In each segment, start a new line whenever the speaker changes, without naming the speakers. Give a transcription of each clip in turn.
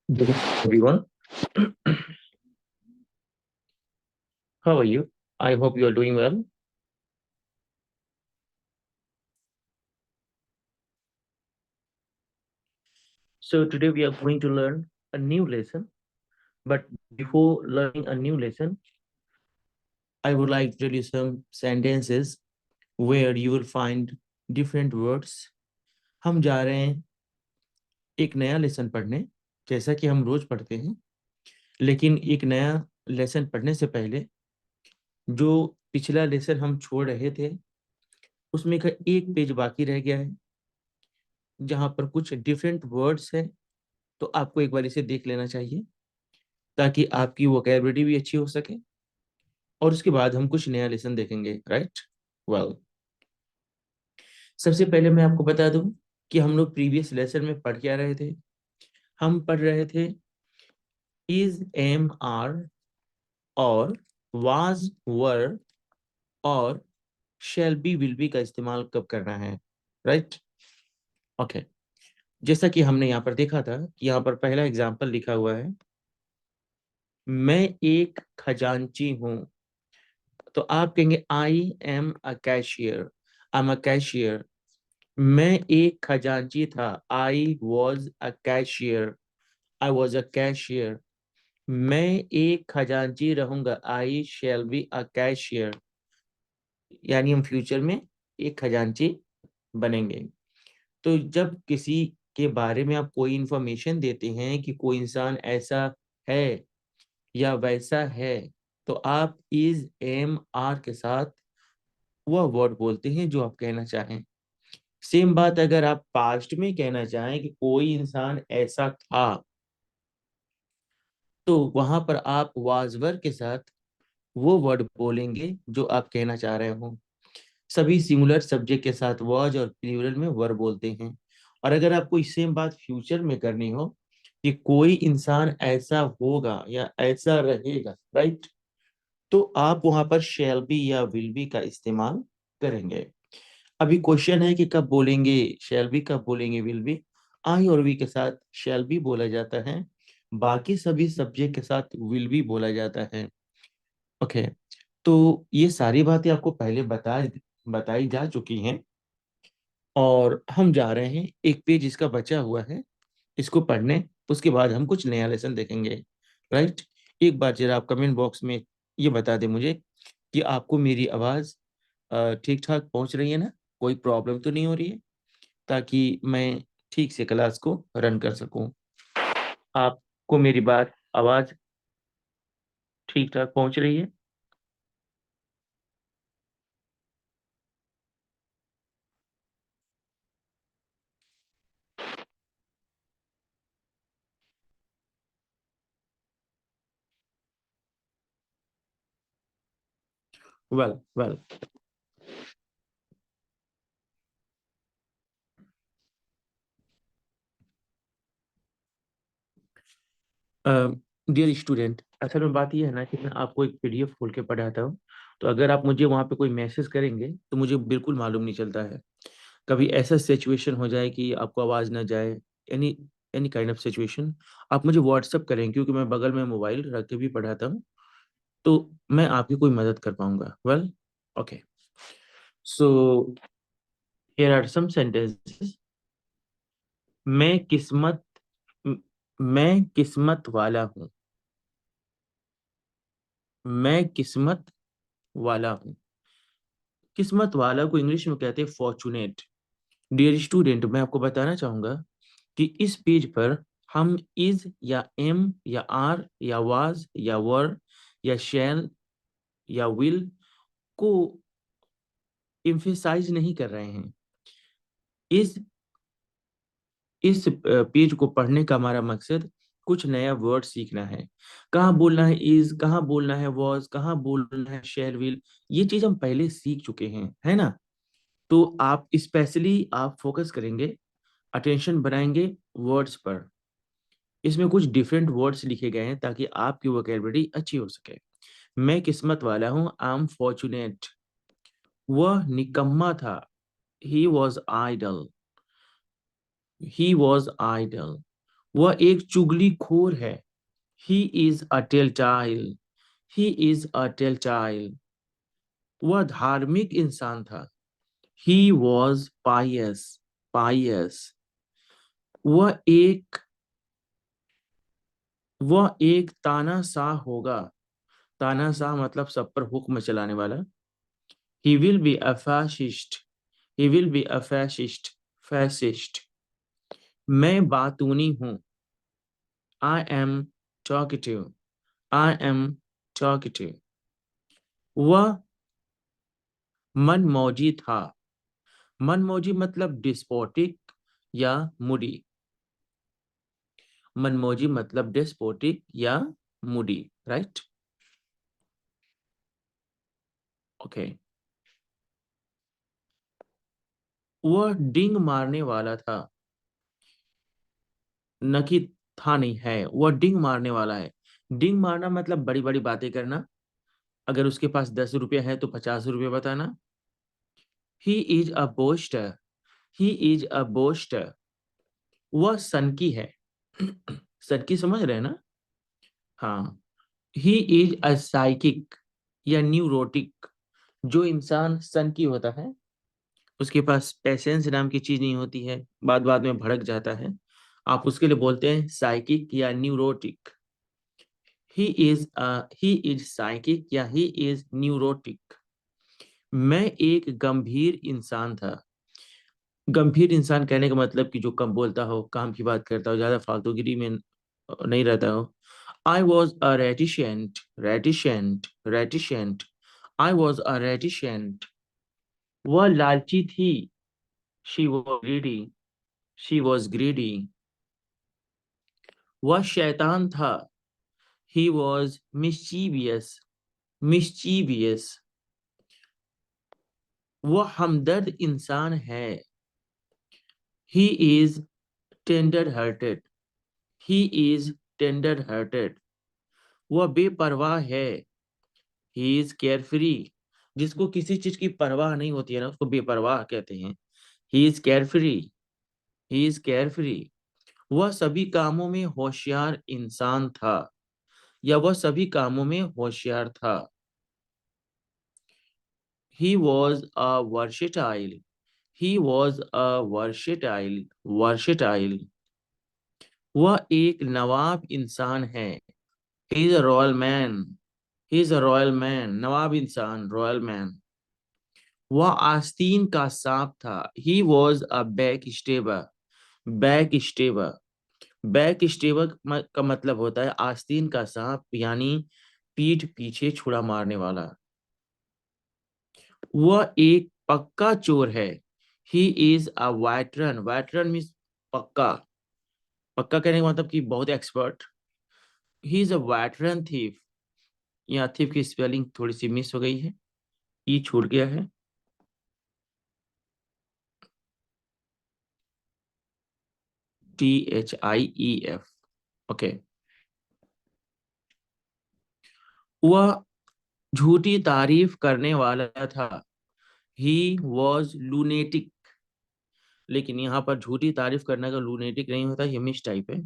Good evening, everyone. How are you? I hope you are doing well. So today we are going to learn a new lesson. But before learning a new lesson, I would like to tell you some sentences where you will find different words. हम जा रहे हैं एक नया lesson पढ़ने, जैसा कि हम रोज पढ़ते हैं, लेकिन एक नया लेसन पढ़ने से पहले जो पिछला लेसन हम छोड़ रहे थे, उसमें का एक पेज बाकी रह गया है, जहाँ पर कुछ डिफरेंट वर्ड्स हैं, तो आपको एक बार इसे देख लेना चाहिए ताकि आपकी वोकैबुलरी भी अच्छी हो सके और उसके बाद हम कुछ नया लेसन देखेंगे, राइट? वेल, सबसे पहले मैं आपको बता दूं कि हम लोग प्रीवियस लेसन में पढ़ क्या रहे थे। हम पढ़ रहे थे इज, एम, आर और वाज, वर और शैल बी, विल बी का इस्तेमाल कब करना है, राइट? ओके, जैसा कि हमने यहाँ पर देखा था कि यहाँ पर पहला एग्जाम्पल लिखा हुआ है, मैं एक खजांची हूँ। तो आप कहेंगे I am a cashier, I am a cashier. मैं एक खजांची था, आई was a cashier, I was a cashier. मैं एक खजांची रहूंगा, I shall be a cashier, यानी हम फ्यूचर में एक खजांची बनेंगे। तो जब किसी के बारे में आप कोई इंफॉर्मेशन देते हैं कि कोई इंसान ऐसा है या वैसा है, तो आप इज, एम, आर के साथ वह वर्ड बोलते हैं जो आप कहना चाहें। सेम बात अगर आप पास्ट में कहना चाहें कि कोई इंसान ऐसा था, तो वहां पर आप वाज वर के साथ वो वर्ड बोलेंगे जो आप कहना चाह रहे हो। सभी सिंगुलर सब्जेक्ट के साथ वाज और प्लूरल में वर बोलते हैं। और अगर आपको सेम बात फ्यूचर में करनी हो कि कोई इंसान ऐसा होगा या ऐसा रहेगा, राइट, तो आप वहां पर शैल बी या विल बी का इस्तेमाल करेंगे। अभी क्वेश्चन है कि कब बोलेंगे शैल बी, कब बोलेंगे विल बी। आई और वी के साथ शैल बी बोला जाता है, बाकी सभी सब्जेक्ट के साथ विल बी बोला जाता है। ओके, तो ये सारी बातें आपको पहले बताई जा चुकी हैं और हम जा रहे हैं एक पेज इसका बचा हुआ है, इसको पढ़ने। उसके बाद हम कुछ नया लेसन देखेंगे, राइट? एक बार जरा आप कमेंट बॉक्स में ये बता दें मुझे कि आपको मेरी आवाज़ ठीक ठाक पहुंच रही है ना, कोई प्रॉब्लम तो नहीं हो रही है, ताकि मैं ठीक से क्लास को रन कर सकूं। आपको मेरी बात, आवाज़ ठीक ठाक पहुंच रही है? वेल वेल, डियर स्टूडेंट, असल में बात यह है ना कि मैं आपको एक पीडीएफ खोल के पढ़ाता हूँ, तो अगर आप मुझे वहाँ पे कोई मैसेज करेंगे तो मुझे बिल्कुल मालूम नहीं चलता है। कभी ऐसा सिचुएशन हो जाए कि आपको आवाज़ ना जाए, any any kind of situation, आप मुझे व्हाट्सअप करें, क्योंकि मैं बगल में मोबाइल रख के भी पढ़ाता हूँ, तो मैं आपकी कोई मदद कर पाऊंगा। Well, okay, so here are some sentences. मैं किस्मत म- मैं किस्मत वाला हूँ। मैं किस्मत वाला हूँ। किस्मत वाला को इंग्लिश में कहते हैं फॉर्चुनेट। डियर स्टूडेंट, मैं आपको बताना चाहूंगा कि इस पेज पर हम इज या एम या आर या वाज या वर या शैल या विल को इम्फेसाइज नहीं कर रहे हैं। इस पेज को पढ़ने का हमारा मकसद कुछ नया वर्ड सीखना है। कहाँ बोलना है इज, कहाँ बोलना है वॉज, कहाँ बोलना है शेयर विल, ये चीज हम पहले सीख चुके हैं, है ना? तो आप स्पेशली आप फोकस करेंगे, अटेंशन बनाएंगे वर्ड्स पर। इसमें कुछ डिफरेंट वर्ड्स लिखे गए हैं ताकि आपकी वोकैबुलरी अच्छी हो सके। मैं किस्मत वाला हूँ, आई एम फॉर्चुनेट। वह निकम्मा था, he was idle, he was idle. वह एक चुगलीखोर है, he is a टेलटाइल, he is अ टेलटाइल। वह धार्मिक इंसान था, ही वॉज पायस, पायस। वह एक वह एक तानाशाह होगा, तानाशाह मतलब सब पर हुक्म चलाने वाला। ही will be a fascist, he will be a fascist, fascist. मैं बातूनी हूँ, I am talkative, I am talkative. वह मनमौजी था, मनमौजी मतलब डिस्पोटिक या मूडी, मनमौजी मतलब डिस्पोटिक या मूडी, राइट। ओके। वह डिंग मारने वाला था, न कि था नहीं है, वह डिंग मारने वाला है। डिंग मारना मतलब बड़ी बड़ी बातें करना। अगर उसके पास 10 रुपये है तो 50 रुपये बताना। ही is a booster, he is a booster. वह सनकी है, सनकी समझ रहे हैं ना। हाँ। ही इज अ साइकिक या न्यूरोटिक। जो इंसान सनकी होता है, उसके पास पेशेंस नाम की चीज नहीं होती है, बात बात में भड़क जाता है, आप उसके लिए बोलते हैं साइकिक या न्यूरोटिक। ही इज साइकिक या ही इज न्यूरोटिक। मैं एक गंभीर इंसान था। गंभीर इंसान कहने का मतलब कि जो कम बोलता हो, काम की बात करता हो, ज्यादा फालतूगिरी में नहीं रहता हो। I was a reticent, reticent, reticent. I was a reticent. वह लालची थी, she was greedy, she was greedy. वह शैतान था, ही वॉज मिस्चीवियस, मिस्चीवियस। वह हमदर्द इंसान है, he is tender hearted, he is tender hearted. वह बेपरवाह है, ही इज केयरफ्री। जिसको किसी चीज की परवाह नहीं होती है ना, उसको बेपरवाह कहते हैं। He is carefree, he is carefree. वह सभी कामों में होशियार इंसान था, या वह सभी कामों में होशियार था। He was a versatile, he was a versatile, versatile. वह एक नवाब इंसान है, he is a royal man, he is a royal man. नवाब इंसान, रॉयल मैन। वह आस्तीन का सांप था, he was a back stabber, back stabber. Back stabber का मतलब होता है आस्तीन का सांप, यानी पीठ पीछे छुरा मारने वाला। वह एक पक्का चोर है, he is a veteran, veteran means पक्का, पक्का कहने का मतलब कि बहुत expert. He is a veteran thief. यहाँ थीफ की स्पेलिंग थोड़ी सी मिस हो गई है, ई छूट गया है। THIEF। ओके। वह झूठी तारीफ करने वाला था, ही वॉज लूनेटिक। लेकिन यहाँ पर झूठी तारीफ करने का लूनेटिक नहीं होता, ये मिस टाइप है।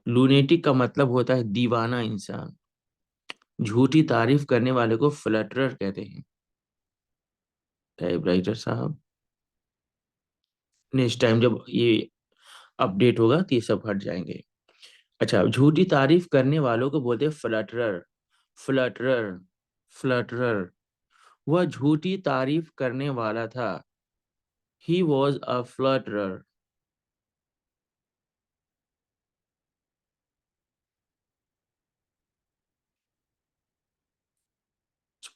लूनेटिक का मतलब होता है दीवाना इंसान। झूठी तारीफ करने वाले को फ्लटरर कहते हैं। टाइपराइटर साहब, नेक्स्ट टाइम जब ये अपडेट होगा तो ये सब हट जाएंगे। अच्छा, झूठी तारीफ करने वालों को बोलते हैं फ्लटरर, फ्लटरर, फ्लटरर। वह झूठी तारीफ करने वाला था, ही वॉज अ फ्लटरर।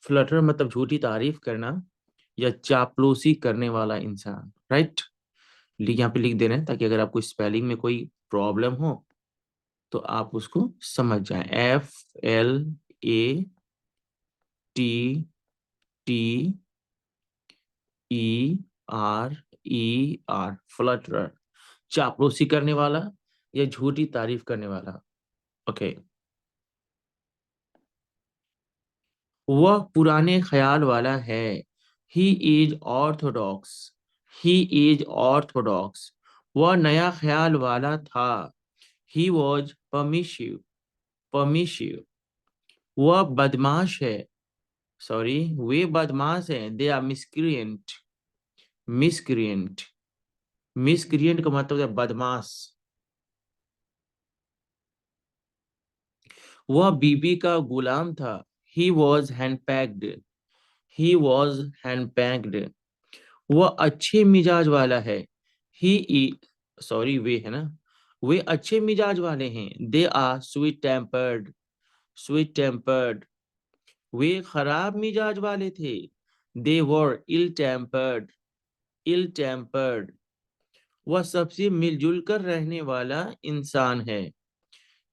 फ्लटर मतलब झूठी तारीफ करना या चापलूसी करने वाला इंसान, राइट। यहाँ पे लिख दे रहे हैं ताकि अगर आपको स्पेलिंग में कोई प्रॉब्लम हो तो आप उसको समझ जाएं। FLATTER, FLER, फ्लटरर, चापलूसी करने वाला या झूठी तारीफ करने वाला। ओके, वह पुराने ख्याल वाला है। He is Orthodox, he is Orthodox, वह नया ख्याल वाला था। ही वॉज परमिशिव, परमिशिव, वह बदमाश है। सॉरी, वे बदमाश हैं। They are miscreant, miscreant, miscreant का मतलब है बदमाश। वह बीबी का गुलाम था। ही वॉज हैंडपैक्ड, ही वॉज हैंडपैक्ड, वह अच्छे मिजाज वाला है। ही सॉरी, वे है ना, वे अच्छे मिजाज वाले हैं। They are sweet tempered, sweet tempered, वे खराब मिजाज वाले थे। दे वर इल टेम्पर्ड, इल टेम्पर्ड, वह सबसे मिलजुल कर रहने वाला इंसान है।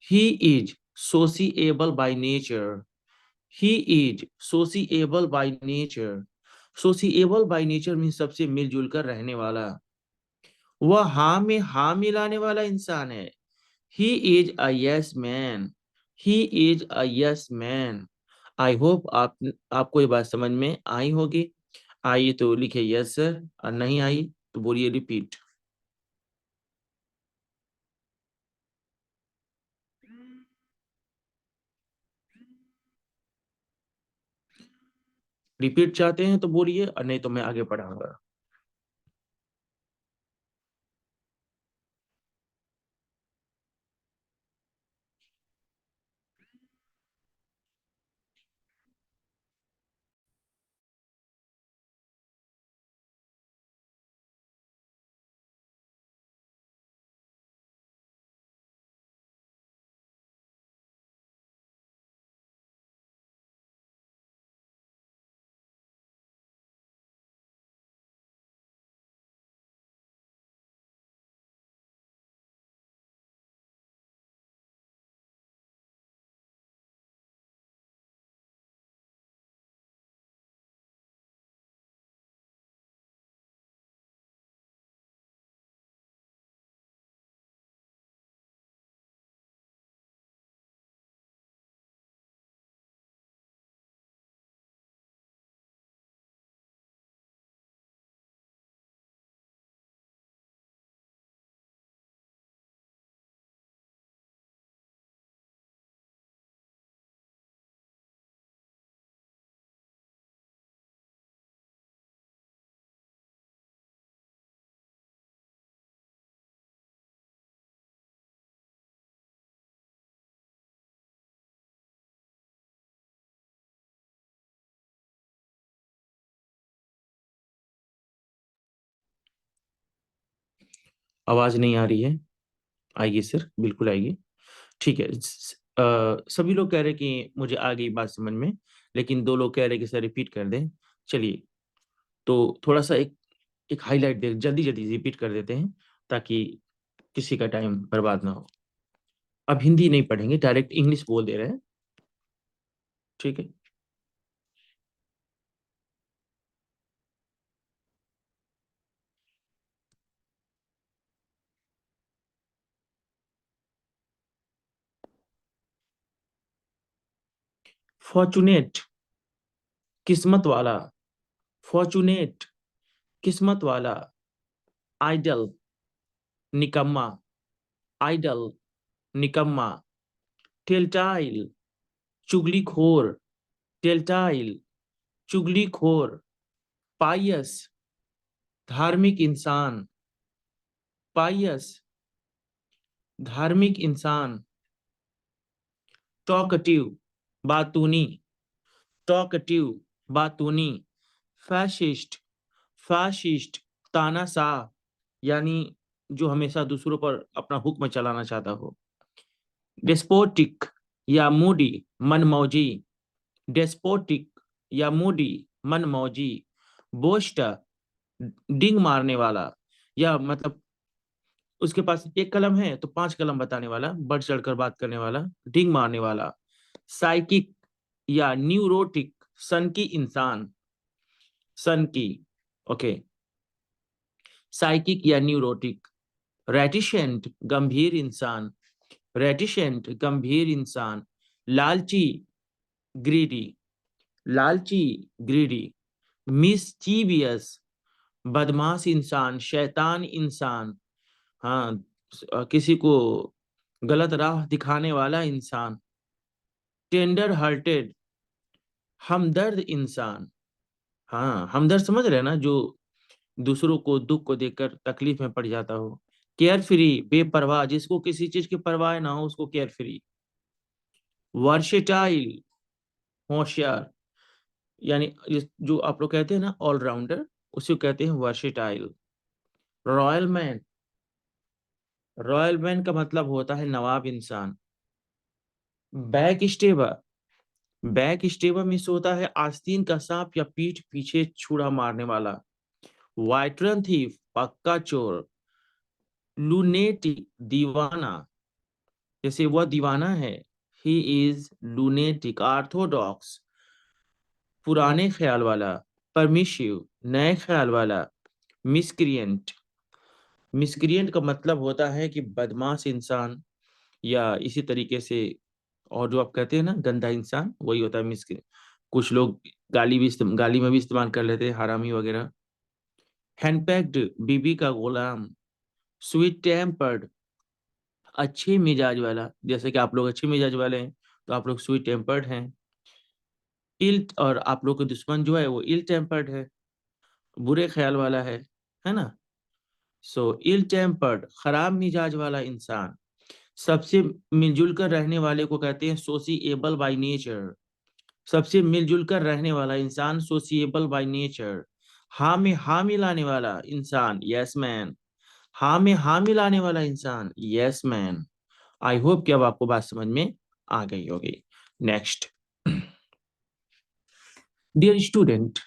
He is सोसिएबल by nature, he is सोसिएबल by nature, सोसिएबल by nature mean सबसे मिलजुल कर रहने वाला। वह हाँ में हाँ मिलाने वाला इंसान है। He is a yes man, he is a yes man. I hope आपको ये बात समझ में आई होगी। आई तो लिखे यस सर, और नहीं आई तो बोलिए रिपीट। रिपीट चाहते हैं तो बोलिए, और नहीं तो मैं आगे पढ़ाऊंगा। आवाज नहीं आ रही है? आएगी सर, बिल्कुल आएगी। ठीक है। सभी लोग कह रहे हैं कि मुझे आ गई बात समझ में, लेकिन दो लोग कह रहे हैं कि सर रिपीट कर दें। चलिए, तो थोड़ा सा एक एक हाईलाइट दे, जल्दी जल्दी रिपीट कर देते हैं, ताकि किसी का टाइम बर्बाद ना हो। अब हिंदी नहीं पढ़ेंगे, डायरेक्ट इंग्लिश बोल दे रहे हैं। ठीक है। फॉर्चुनेट, किस्मत वाला। फॉर्चुनेट, किस्मत वाला। आइडल, निकम्मा। आइडल, निकम्मा। टेल्टाइल, चुगलीखोर। टेल्टाइल, चुगलीखोर। पायस, धार्मिक इंसान। पायस, धार्मिक इंसान। टॉकटिव, बातूनी। टॉकटिव, बातूनी। फैशिस्ट, फैशिस्ट, तानाशाह, यानी जो हमेशा दूसरों पर अपना हुक्म चलाना चाहता हो। डेस्पोटिक या मूडी, मनमौजी। डेस्पोटिक या मूडी, मनमौजी। बोस्टर, डिंग मारने वाला, या मतलब उसके पास एक कलम है तो पांच कलम बताने वाला, बढ़ चढ़कर बात करने वाला, डिंग मारने वाला। साइकिक या न्यूरोटिक, सन की इंसान, सन की। ओके। साइकिक या न्यूरोटिक। रेटिशेंट गंभीर इंसान, रेटिशेंट गंभीर इंसान। लालची ग्रीडी, लालची ग्रीडी। मिस्चीवियस बदमाश इंसान, शैतान इंसान। हाँ, किसी को गलत राह दिखाने वाला इंसान। टेंडर हार्टेड हमदर्द इंसान। हाँ, हमदर्द समझ रहे हैं ना, जो दूसरों को दुख को देखकर तकलीफ में पड़ जाता हो। केयर फ्री बेपरवाह, जिसको किसी चीज की परवाह ना हो उसको केयर फ्री। वर्सेटाइल होशियार, यानी जो आप लोग कहते हैं ना ऑलराउंडर, उसी को कहते हैं versatile. Royal man, royal man का मतलब होता है नवाब इंसान। Back stabber, back stabber means होता है आस्तीन का सांप या पीठ पीछे छुरा मारने वाला। वाइट्रन थीफ पक्का चोर। लूनेटी दीवाना, जैसे वह दीवाना है, ही इज लूनेटिक। ऑर्थोडॉक्स पुराने ख्याल वाला। परमिशिव नए ख्याल वाला। मिसक्रिएंट, मिसक्रिएंट का मतलब होता है कि बदमाश इंसान, या इसी तरीके से, और जो आप कहते हैं ना गंदा इंसान, वही होता है मिसक्रिएंट। कुछ लोग गाली में भी इस्तेमाल कर लेते हैं, हरामी वगैरह। हैंडपैक्ड बीबी का गुलाम। स्वीट टेम्पर्ड अच्छे मिजाज वाला, जैसे कि आप लोग अच्छे मिजाज वाले हैं तो आप लोग स्वीट टेम्पर्ड हैं। इल, और आप लोग का दुश्मन जो है वो इल टेम्पर्ड है, बुरे ख्याल वाला है ना। सो इल टेम्पर्ड खराब मिजाज वाला इंसान। सबसे मिलजुल कर रहने वाले को कहते हैं सोशिएबल बाय नेचर। सबसे मिलजुल कर रहने वाला इंसान सोशिएबल बाय नेचर। हाँ में हाँ मिलाने वाला इंसान यस मैन। हाँ में हाँ मिलाने वाला इंसान यस मैन। आई होप कि अब आपको बात समझ में आ गई होगी। Next, dear student,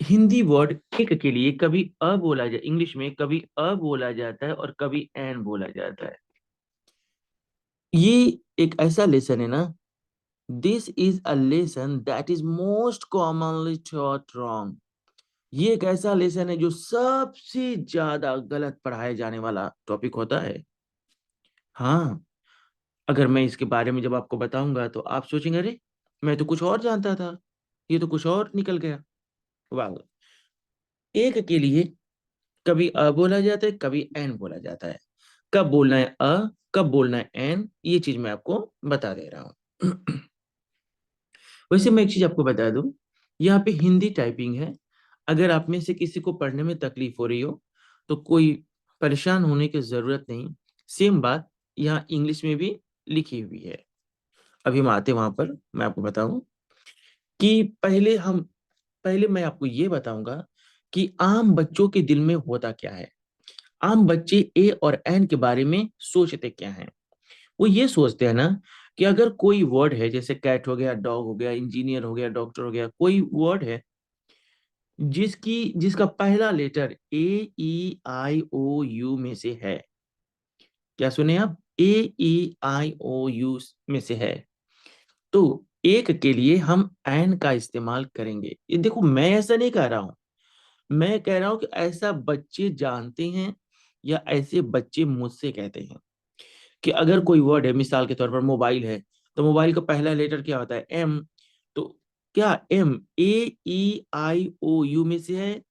Hindi word एक के लिए कभी अ बोला जाए, इंग्लिश में कभी अ बोला जाता है और कभी एन बोला जाता है। ये एक ऐसा लेसन है ना, this is a lesson that is most commonly taught wrong. ये एक ऐसा लेसन है जो सबसे ज्यादा गलत पढ़ाए जाने वाला टॉपिक होता है। हाँ, अगर मैं इसके बारे में जब आपको बताऊंगा तो आप सोचेंगे अरे मैं तो कुछ और जानता था, ये तो कुछ और निकल गया। वाह। एक के लिए कभी अ बोला जाता है, कभी एन बोला जाता है। कब बोलना है अ, कब बोलना है एन, ये चीज मैं आपको बता दे रहा हूँ। वैसे मैं एक चीज आपको बता दूं, यहाँ पे हिंदी टाइपिंग है। अगर आप में से किसी को पढ़ने में तकलीफ हो रही हो तो कोई परेशान होने की जरूरत नहीं। सेम बात यहाँ इंग्लिश में भी लिखी हुई है। अभी हम आते वहां पर, मैं आपको बताऊं कि पहले मैं आपको ये बताऊंगा कि आम बच्चों के दिल में होता क्या है। आम बच्चे ए और एन के बारे में सोचते क्या हैं। वो ये सोचते हैं ना कि अगर कोई वर्ड है, जैसे कैट हो गया, डॉग हो गया, इंजीनियर हो गया, डॉक्टर हो गया, कोई वर्ड है जिसका पहला letter A E I O you में से है। क्या सुने आप? ए ई आई ओ यू में से है, तो एक के लिए हम एन का इस्तेमाल करेंगे। ये देखो, मैं ऐसा नहीं कह रहा हूं, मैं कह रहा हूं कि ऐसा बच्चे जानते हैं या ऐसे बच्चे मुझसे कहते हैं कि अगर कोई वर्ड है, मिसाल के तौर पर मोबाइल है, तो मोबाइल का पहला लेटर क्या होता है? एम। तो क्या M A E I O you में से है?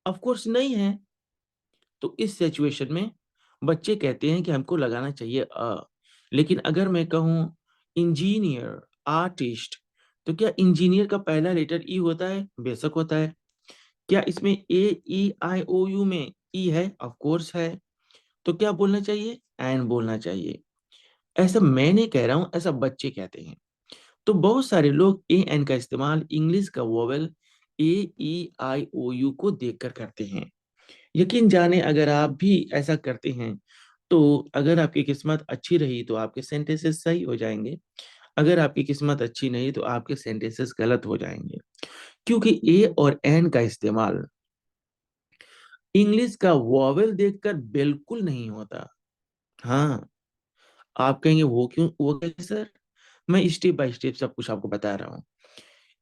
ऑफ कोर्स नहीं है। तो इस सिचुएशन में बच्चे कहते हैं कि हमको लगाना चाहिए अ। लेकिन अगर मैं कहूँ इंजीनियर, आर्टिस्ट, तो क्या इंजीनियर का पहला लेटर ई होता है? बेशक होता है। क्या इसमें ए ई आई ओ यू में ई है? ऑफ कोर्स है। तो क्या बोलना चाहिए? एन बोलना चाहिए। ऐसा मैं नहीं कह रहा हूं, ऐसा बच्चे कहते हैं। तो बहुत सारे लोग ए एन का इस्तेमाल इंग्लिश का vowel A E I O you को देखकर करते हैं। यकीन जाने अगर आप भी ऐसा करते हैं तो अगर आपकी किस्मत अच्छी रही तो आपके सेंटेंसेस सही हो जाएंगे। अगर आपकी किस्मत अच्छी नहीं तो आपके सेंटेंसेस गलत हो जाएंगे, क्योंकि ए और एन का इस्तेमाल इंग्लिश का वोवेल देखकर बिल्कुल नहीं होता। हाँ, आप कहेंगे वो क्यों, वो कैसे सर? मैं स्टेप बाय स्टेप सब कुछ आपको बता रहा हूँ।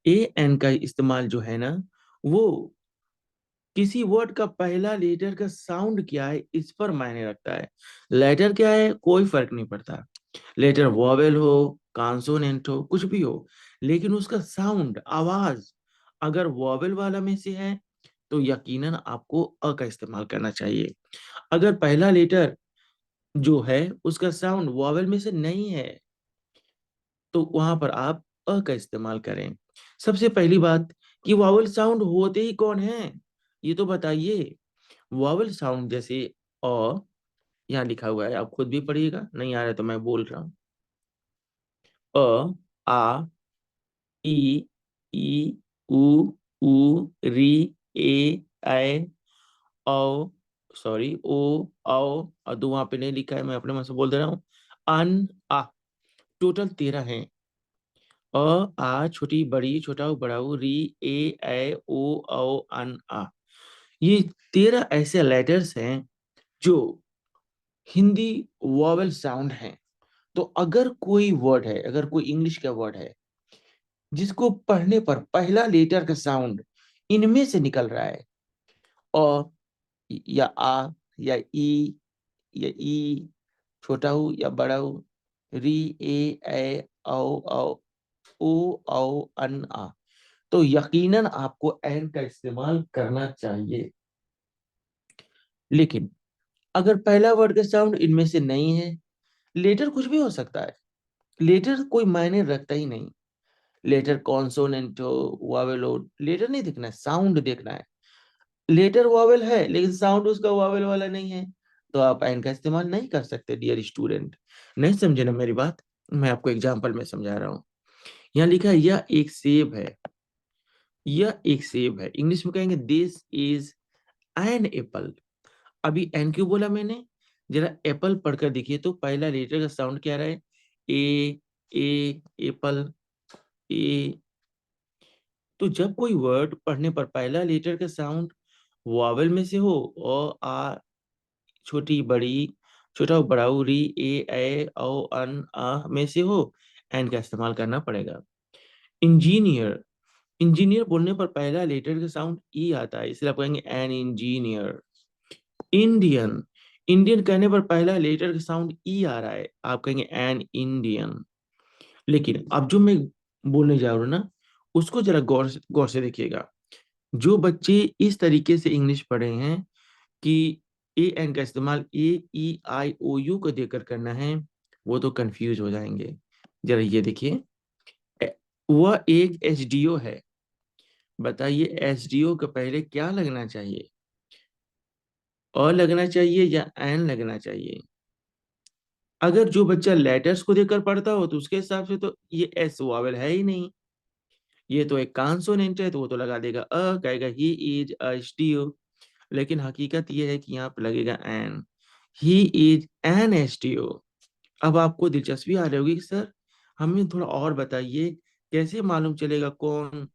ए एन का इस्तेमाल जो है ना, वो किसी वर्ड का पहला लेटर का साउंड क्या है इस पर मायने रखता है। लेटर क्या है कोई फर्क नहीं पड़ता, लेटर वॉवेल हो, कॉन्सोनेंट हो, कुछ भी हो, लेकिन उसका साउंड आवाज अगर वॉवेल वाला में से है तो यकीनन आपको अ का इस्तेमाल करना चाहिए। अगर पहला लेटर जो है उसका साउंड वॉवेल में से नहीं है तो वहां पर आप अ का इस्तेमाल करें। सबसे पहली बात कि वॉवेल साउंड होते ही कौन है, ये तो बताइए। वॉवेल साउंड जैसे अ, यहाँ लिखा हुआ है, आप खुद भी पढ़िएगा, नहीं आ रहा है तो मैं बोल रहा हूँ। अ, आ, ई, ई, उ, ऊ, री, ए, ऐ, औ, सॉरी ओ, औ, और दो वहां पे नहीं लिखा है, मैं अपने मन से बोल दे रहा हूँ। अन, आ, टोटल 13 हैं। अ, आ, छोटी बड़ी, छोटा ऊ, बड़ा ऊ, री, ए, ऐ, ओ, औ, अन, आ। ये 13 ऐसे लेटर्स हैं जो हिंदी वॉवेल साउंड हैं। तो अगर कोई वर्ड है, अगर कोई इंग्लिश का वर्ड है जिसको पढ़ने पर पहला लेटर का साउंड इनमें से निकल रहा है, अ या आ या ई या ई, छोटा ऊ या बड़ा ऊ, री, ए, ऐ, औ, ओ, औ, अन, आ, तो यकीनन आपको एन का इस्तेमाल करना चाहिए। लेकिन अगर पहला वर्ड का साउंड इनमें से नहीं है, लेटर कुछ भी हो सकता है, लेटर कोई मायने रखता ही नहीं। लेटर कॉन्सोनेंट हो, वॉवेल हो, लेटर नहीं देखना है, साउंड देखना है। लेटर वॉवेल है लेकिन साउंड उसका वॉवेल वाला नहीं है, तो आप एन का इस्तेमाल नहीं कर सकते डियर स्टूडेंट। नहीं समझे ना मेरी बात, मैं आपको एग्जांपल में समझा रहा हूँ। यहाँ लिखा है यह एक सेब है, यह एक सेब है, इंग्लिश में कहेंगे दिस इज एन एप्पल। अभी एन क्यों बोला मैंने, जरा एप्पल पढ़कर देखिए तो पहला लेटर का साउंड क्या रहा है, ए एप्पल, ए। तो जब कोई वर्ड पढ़ने पर पहला लेटर का साउंड वॉवेल में से हो, आ, छोटी बड़ी, छोटा बड़ा, री, ए, ऐ, औ, अन, आ में से हो, एन का इस्तेमाल करना पड़ेगा। इंजीनियर, इंजीनियर बोलने पर पहला लेटर का साउंड ई आता है, इसलिए आप कहेंगे एन इंजीनियर। इंडियन, इंडियन कहने पर पहला लेटर का साउंड ई आ रहा है, आप कहेंगे एन इंडियन। लेकिन अब जो मैं बोलने जा रहा हूँ ना, उसको जरा गौर से देखिएगा। जो बच्चे इस तरीके से इंग्लिश पढ़े हैं कि ए एन का इस्तेमाल ए, ई, आई, ओ, यू को देकर करना है, वो तो कंफ्यूज हो जाएंगे। जरा ये देखिए, वह एक एचडीओ है, बताइए एचडीओ के पहले क्या लगना चाहिए, अ लगना चाहिए या एन लगना चाहिए। अगर जो बच्चा लेटर्स को देकर पढ़ता हो तो उसके हिसाब से तो ये एस वावल है ही नहीं, ये तो एक कॉन्सोनेंट है, तो वो तो लगा देगा अ, कहेगा ही इज अ एचडीओ। लेकिन हकीकत ये है कि यहाँ पे लगेगा एन, ही इज एन एचडीओ। अब आपको दिलचस्पी आ रही होगी कि सर हमें थोड़ा और बताइए, कैसे मालूम चलेगा कौन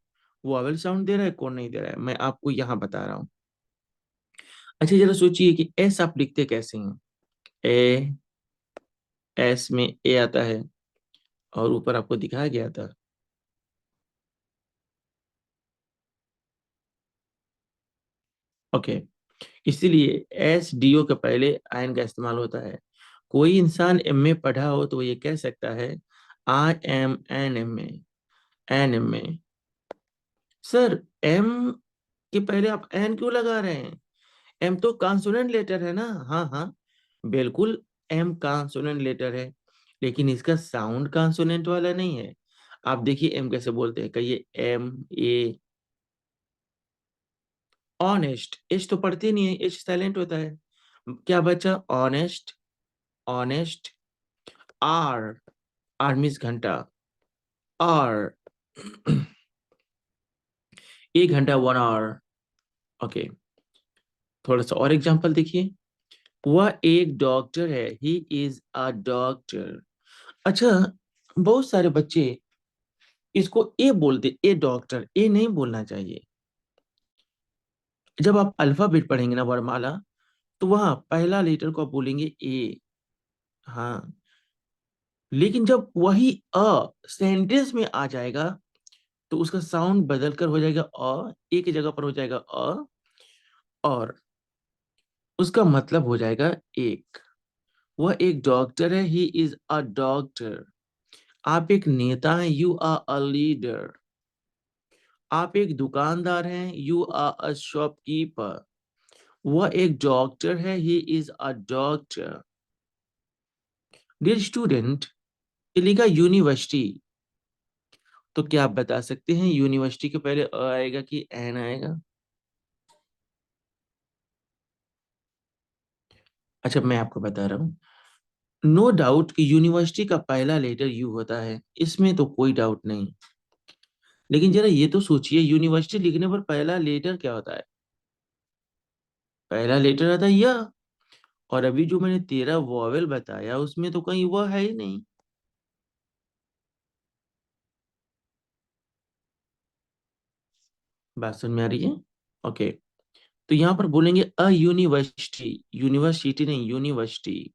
वॉवेल साउंड दे रहा है कौन नहीं दे रहा है। मैं आपको यहाँ बता रहा हूँ। अच्छा जरा सोचिए कि एस आप लिखते कैसे हैं, ए, एस में ए आता है और ऊपर आपको दिखाया गया था। ओके, इसीलिए एस डी ओ के पहले आयन का इस्तेमाल होता है। कोई इंसान एम ए पढ़ा हो तो वो ये कह सकता है I am an M A, an M A. Sir M के पहले आप एन क्यों लगा रहे हैं, एम तो कॉन्सोनेंट लेटर है ना। हाँ हाँ, बिल्कुल, एम कॉन्सोनेंट लेटर है, लेकिन इसका साउंड कॉन्सोनेंट वाला नहीं है। आप देखिए एम कैसे बोलते हैं, कहिए एम ए। ऑनेस्ट, एच तो पढ़ते नहीं है, एच साइलेंट होता है। क्या बचा, honest, honest. R, R means घंटा, आर, 1 घंटा, 1 आवर। ओके, थोड़ा सा और एग्जांपल देखिए, वह एक डॉक्टर है, ही इज अ डॉक्टर। अच्छा, बहुत सारे बच्चे इसको ए बोलते, ए डॉक्टर, ए नहीं बोलना चाहिए। जब आप अल्फाबेट पढ़ेंगे ना वर्णमाला, तो वहां पहला लेटर को आप बोलेंगे ए, हाँ। लेकिन जब वही अ सेंटेंस में आ जाएगा तो उसका साउंड बदल कर हो जाएगा अ, ए की जगह पर हो जाएगा अ, उसका मतलब हो जाएगा एक। वह एक डॉक्टर है, ही इज अ डॉक्टर। आप एक नेता हैं, यू आर अ लीडर। आप एक दुकानदार हैं, यू आर अ शॉपकीपर। वह एक डॉक्टर है, he is a doctor. Dear student, ये लिखा यूनिवर्सिटी। तो क्या आप बता सकते हैं यूनिवर्सिटी के पहले अ आएगा कि एन आएगा? अच्छा, मैं आपको बता रहा हूँ। नो डाउट कि यूनिवर्सिटी का पहला लेटर यू होता है, इसमें तो कोई डाउट नहीं। लेकिन जरा ये तो सोचिए, यूनिवर्सिटी लिखने पर पहला लेटर क्या होता है? पहला लेटर आता है यह। और अभी जो मैंने 13 वॉवेल बताया उसमें तो कहीं वह है ही नहीं। बात समझ में आ रही है? ओके। तो यहां पर बोलेंगे अ यूनिवर्सिटी, यूनिवर्सिटी नहीं, यूनिवर्सिटी।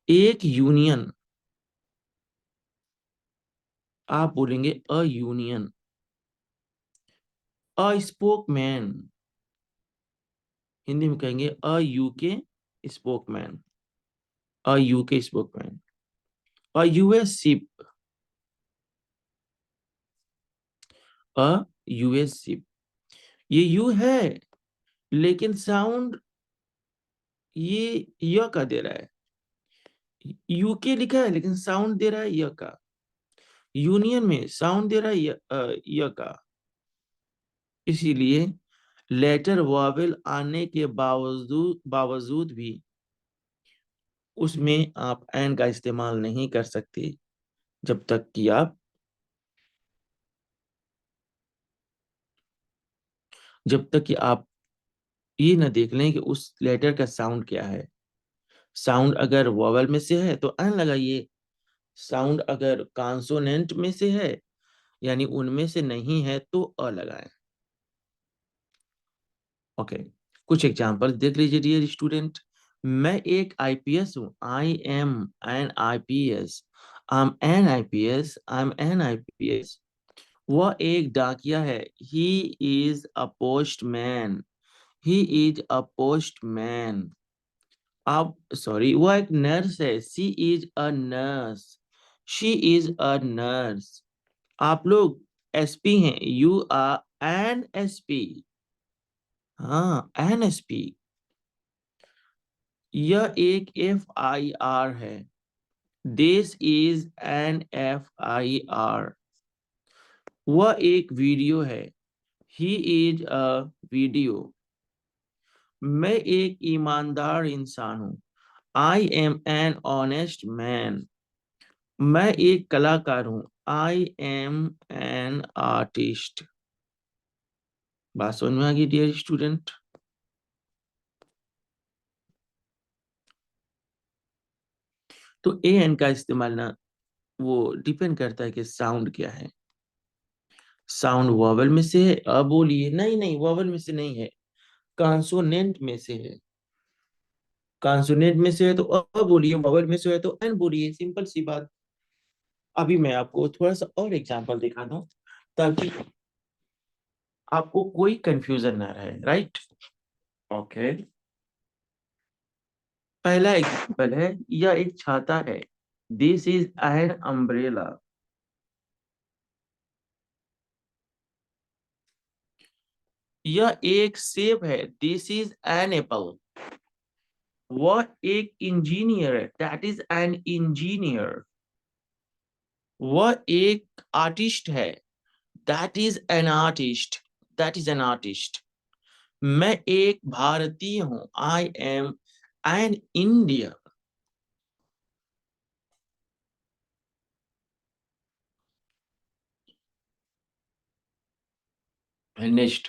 एक यूनियन, आप बोलेंगे a union. A spokesman, Hindi में कहेंगे a UK spokesman. A UK spokesman. A US ship, a US ship. ये यू है, लेकिन साउंड ये य का दे रहा है। यूके लिखा है लेकिन साउंड दे रहा है य का। यूनियन में साउंड दे रहा है य का। इसीलिए लेटर वॉवेल आने के बावजूद बावजूद भी उसमें आप एन का इस्तेमाल नहीं कर सकते, जब तक कि आप जब तक कि आप ये ना देख लें कि उस लेटर का साउंड क्या है। साउंड अगर वॉवेल में से है तो एन लगाइए। साउंड अगर कॉन्सोनेंट में से है, यानी उनमें से नहीं है, तो अ लगाएं। ओके। कुछ एग्जांपल देख लीजिए डियर स्टूडेंट। मैं एक आईपीएस हूँ, आई am N IPS. I am N IPS, I am N IPS. वह एक डाकिया है, he is a postman. He is a postman. आप सॉरी, वह एक नर्स है, she is a nurse. She is a nurse. आप लोग एसपी हैं, यू आर एन एसपी। हाँ, एन एसपी। यह एक एफ आई आर है, this is an F I R. वह एक वीडियो है, ही इज अ वीडियो। मैं एक ईमानदार इंसान हूँ, आई एम एन ऑनेस्ट मैन। मैं एक कलाकार हूँ, आई एम एन आर्टिस्ट। बात समझ में आ गई डियर स्टूडेंट? तो ए एन का इस्तेमाल ना, वो डिपेंड करता है कि साउंड क्या है। साउंड वॉवल में से है अ बोलिए, नहीं नहीं वॉवल में से नहीं है, कॉन्सोनेंट में से है। कॉन्सोनेंट में से है तो अ बोलिए, वॉवल में से है तो एन बोलिए, सिंपल सी बात। अभी मैं आपको थोड़ा सा और एग्जांपल दिखा दूं, ताकि आपको कोई कंफ्यूजन ना रहे, राइट? ओके। पहला एग्जांपल है, यह एक छाता है, दिस इज एन अम्ब्रेला। यह एक सेब है, दिस इज एन एप्पल। वह एक इंजीनियर है, दैट इज एन इंजीनियर। वह एक आर्टिस्ट है, that is an artist. That is an artist. मैं एक भारतीय हूं, आई एम एन इंडियन। नेक्स्ट,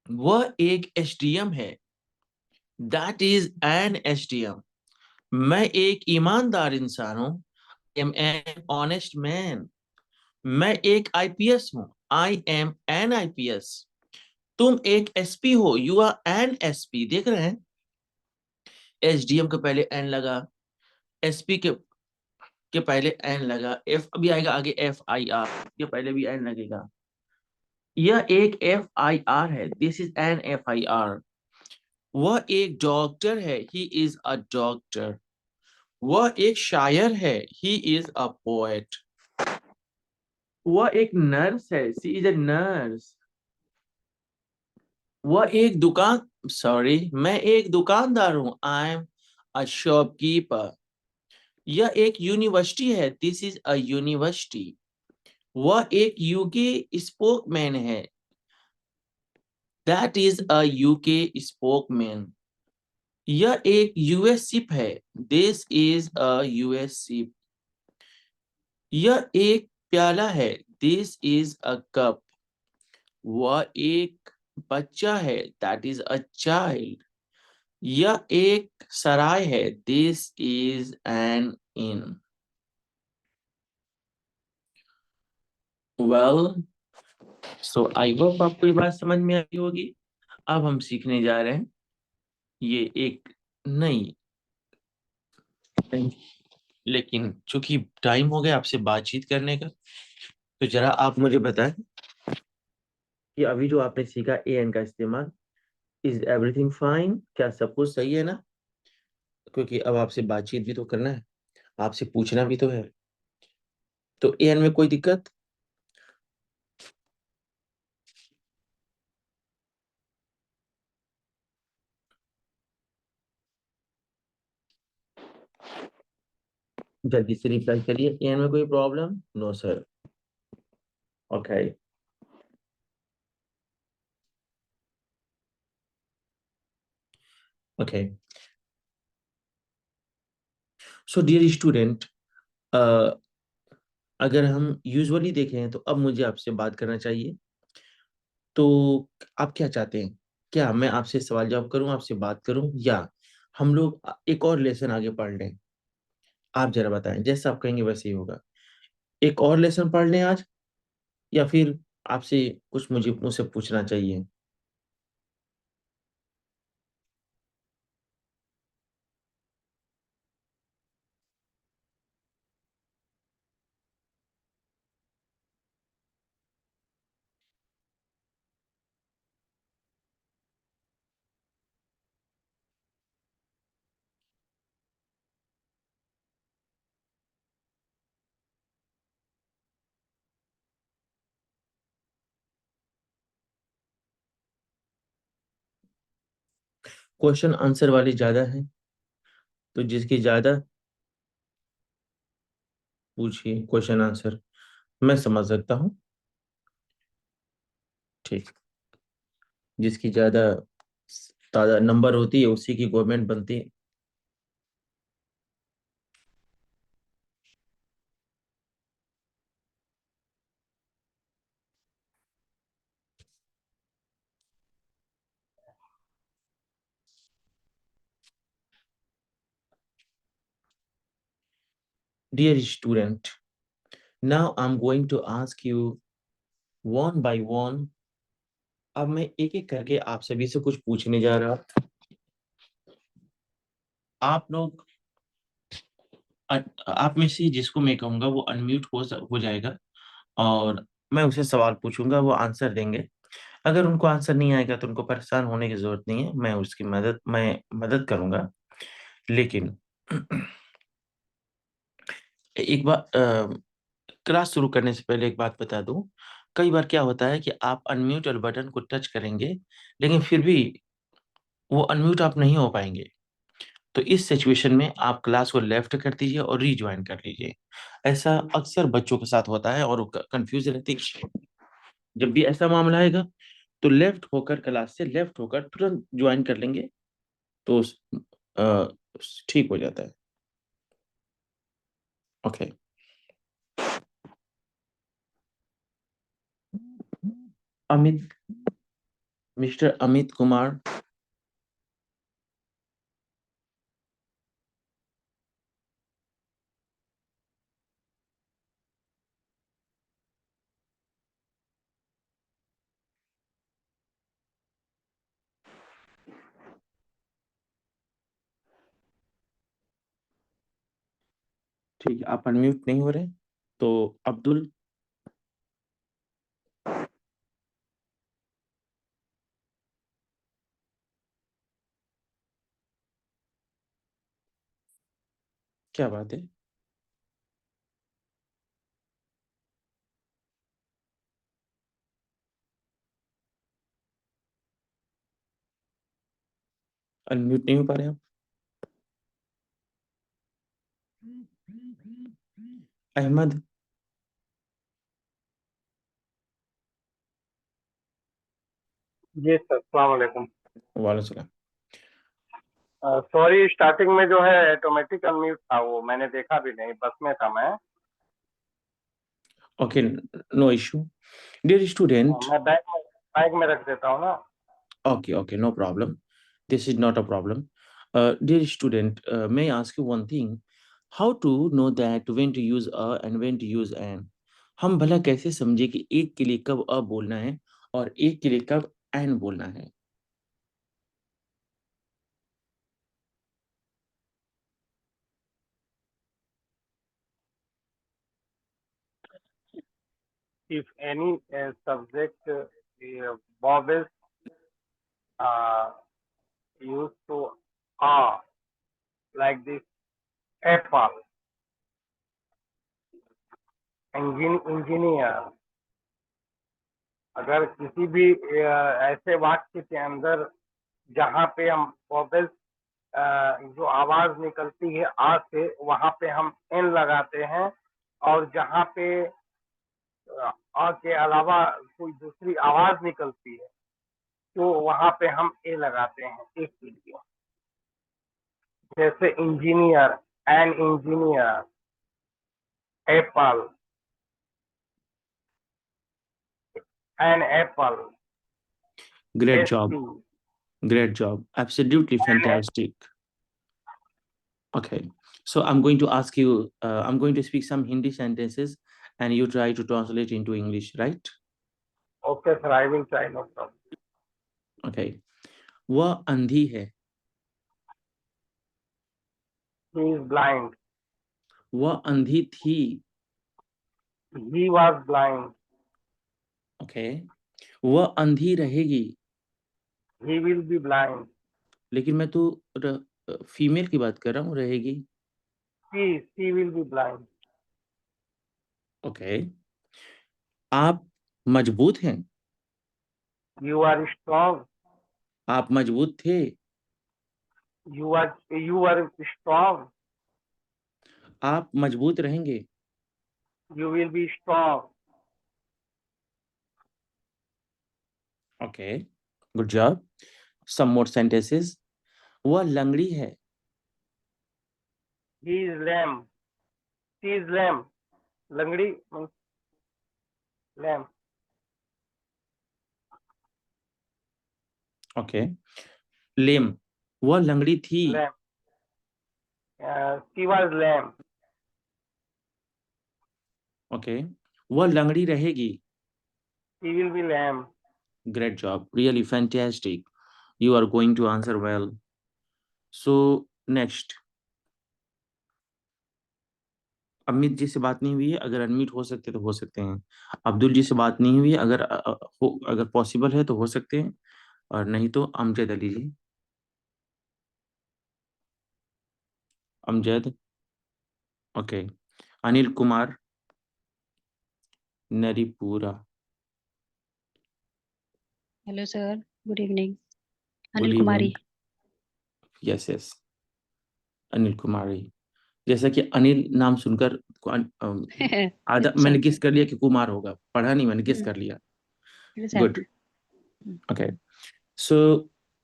वह एक एसडीएम है, दैट इज एन एसडीएम। मैं एक ईमानदार इंसान हूं, एम एन ऑनेस्ट मैन। मैं एक आईपीएस हूं, आई एम एन आईपीएस। तुम एक एसपी हो, यू आर एन एसपी। देख रहे हैं, एसडीएम के पहले एन लगा, एसपी के पहले एन लगा, एफ अभी आएगा आगे, एफ आई आर के पहले भी एन लगेगा। यह एक FIR है, दिस इज एन FIR। वह एक डॉक्टर है, ही इज अ डॉक्टर। वह एक शायर है, ही इज अ पोएट। वह एक नर्स है, शी इज अ नर्स। वह एक दुकान सॉरी मैं एक दुकानदार हूं, आई एम अ शॉपकीपर। यह एक यूनिवर्सिटी है, दिस इज अ यूनिवर्सिटी। वह एक यूके स्पोकमैन है, that is a UK spokesman. यह एक यूएस शिप है, this is a US ship. यह एक प्याला है, दिस इज अ कप। वह एक बच्चा है, दैट इज अ चाइल्ड। यह एक सराय है, this is an in. Well, so I hope आपको ये बात समझ में आई होगी। अब हम सीखने जा रहे हैं ये एक नई, लेकिन चूंकि टाइम हो गया आपसे बातचीत करने का, तो जरा आप मुझे बताएं कि अभी जो आपने सीखा एन का इस्तेमाल, इज एवरीथिंग फाइन, क्या सब कुछ सही है ना? क्योंकि अब आपसे बातचीत भी तो करना है, आपसे पूछना भी तो है। तो एन में कोई दिक्कत? जल्दी से रिप्लाई करिए, एन में कोई problem? No sir. Okay. Okay, so dear student, अगर हम यूजुअली देखें तो अब मुझे आपसे बात करना चाहिए। तो आप क्या चाहते हैं? क्या मैं आपसे सवाल जवाब करूं, आपसे बात करूं, या हम लोग एक और लेसन आगे पढ़ लें? आप जरा बताएं, जैसा आप कहेंगे वैसे ही होगा। एक और लेसन पढ़ लें आज, या फिर आपसे कुछ मुझे मुझसे पूछना चाहिए? क्वेश्चन आंसर वाले ज्यादा हैं, तो जिसकी ज्यादा पूछिए क्वेश्चन आंसर, मैं समझ सकता हूँ। ठीक, जिसकी ज्यादा ताजा नंबर होती है उसी की गवर्नमेंट बनती है। Dear student, now I am going to ask you one by one. अब मैं एक एक करके आप सभी से कुछ पूछने जा रहा हूँ। आप लोग आप में से जिसको मैं कहूंगा वो अनम्यूट हो जाएगा, और मैं उसे सवाल पूछूंगा, वो आंसर देंगे। अगर उनको आंसर नहीं आएगा तो उनको परेशान होने की जरूरत नहीं है, मैं मदद करूंगा। लेकिन एक बार क्लास शुरू करने से पहले एक बात बता दूं। कई बार क्या होता है कि आप अनम्यूट वाले बटन को टच करेंगे, लेकिन फिर भी वो अनम्यूट आप नहीं हो पाएंगे। तो इस सिचुएशन में आप क्लास को लेफ्ट कर दीजिए और रीज्वाइन कर लीजिए। ऐसा अक्सर बच्चों के साथ होता है और वो कंफ्यूज रहती है। जब भी ऐसा मामला आएगा तो लेफ्ट होकर, क्लास से लेफ्ट होकर तुरंत ज्वाइन कर लेंगे, तो अ, ठीक हो जाता है। ओके। अमित, मिस्टर अमित कुमार। ठीक है, आप अनम्यूट नहीं हो रहे, तो अब्दुल। क्या बात है? अनम्यूट नहीं हो पा रहे आप? अहमद?
जी सर, अस्सलाम वालेकुम।
वालेकुम सलाम।
सॉरी, स्टार्टिंग में जो है ऑटोमेटिक अनम्यूट था, वो मैंने देखा भी नहीं, बस में था मैं।
Okay, no issue. Dear student,
मैं बैग में रख देता हूँ ना।
okay, no problem. This is not a problem. Dear student, may I ask you one thing? How to know that when to use a and when to use an? हम भला कैसे समझे कि एक के लिए कब अ बोलना है और एक के लिए कब एन बोलना है?
If any subject vowels used to like this, apple, engineer, अगर किसी भी ऐसे वाक्य के अंदर जहाँ पे हम vowels जो आवाज निकलती है आ से, वहां पे हम एन लगाते हैं, और जहाँ पे आ के अलावा कोई दूसरी आवाज निकलती है तो वहां पे हम ए लगाते हैं एक के लिए। जैसे engineer, an engineer, apple, an apple,
Great
is
job.
T,
Great job. Absolutely
an
fantastic. Okay. So I'm going to ask you, I'm going to speak some Hindi sentences and you try to translate into English, right?
Okay sir, I will try, no problem.
Okay. वह अंधी है।
He is blind.
वह अंधी थी।
He was blind.
Okay. वह अंधी रहेगी।
He will be blind.
लेकिन मैं तो फीमेल की बात कर रहा हूँ, रहेगी।
She will be blind.
Okay. आप मजबूत हैं।
You are strong.
आप मजबूत थे।
You are strong.
आप मजबूत रहेंगे।
You will be strong.
Okay, good job. Some more sentences. वह लंगड़ी है।
He is lame. She is lame. लंगड़ी लैम।
ओके। लेम। वह लंगड़ी थी।
Lame. She was lame.
Okay. वह लंगड़ी रहेगी।
She will be lame.
Great job, really fantastic. You are going to answer well. So next. Amit ji से बात नहीं हुई है, अगर अनम्यूट हो सकते तो हो सकते हैं। अब्दुल जी से बात नहीं हुई है, अगर पॉसिबल है तो हो सकते हैं, और नहीं तो Amjad Ali ji. Amjad. Okay. Anil Kumar Naripura.
Hello sir, good evening.
Good
Anil Kumari.
Evening. Yes yes, Anil Kumari. जैसा कि अनिल नाम सुनकर आधा
अच्छा।
मैंने गेस कर लिया कि कुमार होगा, पढ़ा नहीं, मैंने गेस कर लिया।
It
good.
Happen.
Okay. So